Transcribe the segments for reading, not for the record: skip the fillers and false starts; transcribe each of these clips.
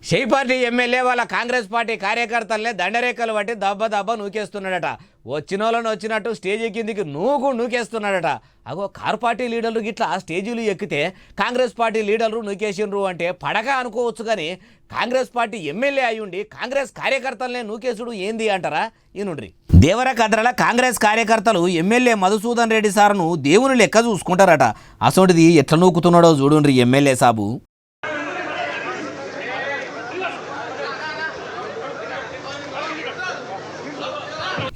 Shy party MLA వాళ్ళ Congress party కార్యకర్తలనే దండరేఖలు బట్టి దబ్బ దబ్బ నూకేస్తున్నాడట. వచ్చినోళ్ళని వచ్చినట్టు స్టేజీ కిందికి నూకేస్తున్నాడట. అగో కార్ పార్టీ లీడర్లు గిట్లా స్టేజీలు ఎక్కితే కాంగ్రెస్ పార్టీ లీడర్లు నూకేసిండ్రు అంటే పడక అనుకోవచ్చు. కానీ కాంగ్రెస్ పార్టీ ఎమ్మెల్యే అయ్యుండి కాంగ్రెస్ కార్యకర్తలనే నూకేసుడు ఏంది అంటారా? ఈనుండ్రి. దేవరకద్రల కాంగ్రెస్ కార్యకర్తలు ఎమ్మెల్యే మధుసూదన్ రెడ్డి సార్ను దేవుని లెక్క చూసుకుంటారట. అసోంటిది ఎట్లా నూకుతున్నాడో చూడుండ్రి ఎమ్మెల్యే సాబు.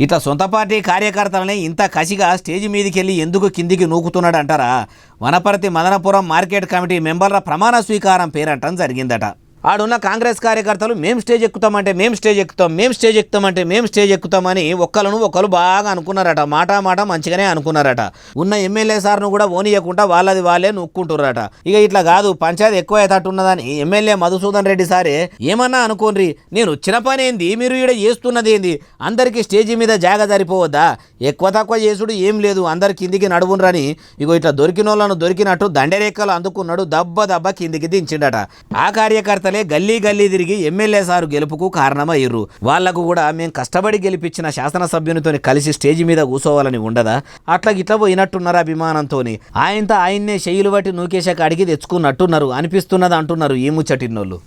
ఇట్లా సొంత పార్టీ కార్యకర్తలనే ఇంత కసిగా స్టేజ్ మీదకి వెళ్ళి ఎందుకు కిందికి నూకుతున్నాడు అంటారా? వనపర్తి మదనపురం మార్కెట్ కమిటీ మెంబర్ల ప్రమాణ స్వీకారం పేరంటం జరిగిందట. ఆడున్న కాంగ్రెస్ కార్యకర్తలు మేము స్టేజ్ ఎక్కుతామంటే మేము స్టేజ్ ఎక్కుతాం, మేము స్టేజ్ ఎక్కుతామంటే మేము స్టేజ్ ఎక్కుతామని ఒకరు బాగా అనుకున్నారట. మాట మంచిగానే అనుకున్నారట. ఉన్న ఎమ్మెల్యే సార్ను కూడా ఓనియకుండా వాళ్ళది వాళ్ళే నొక్కుంటున్నారట. ఇక ఇట్లా కాదు పంచాయతీ ఎక్కువ అయ్యేటట్టున్నదని ఎమ్మెల్యే మధుసూదన్ రెడ్డి సారే ఏమన్నా అనుకోండి, నేను వచ్చిన పని ఏంది, మీరు ఈడ చేస్తున్నది ఏంది, అందరికీ స్టేజీ మీద జాగ సరిపోవద్దా, ఎక్కువ తక్కువ చేసుడు ఏం లేదు, అందరి కిందికి నడువునరని ఇగో ఇట్లా దొరికిన వాళ్ళను దొరికినట్టు దండరేఖలు అందుకున్నాడు. దబ్బ కిందికి దించిండట. ఆ కార్యకర్తలే గల్లీ తిరిగి ఎమ్మెల్యే సారు గెలుపుకు కారణమయ్యారు. వాళ్లకు కూడా మేము కష్టపడి గెలిపించిన శాసనసభ్యునితో కలిసి స్టేజ్ మీద కూసోవాలని ఉండదా? అట్లా గిట్లా పోయినట్టున్నారు అభిమానంతో. ఆయనతో ఆయన్నే శైలు బట్టి నూకేశాక అడిగి తెచ్చుకున్నట్టున్నారు అనిపిస్తున్నది అంటున్నారు ఈ ముచ్చటిన్నోళ్ళు.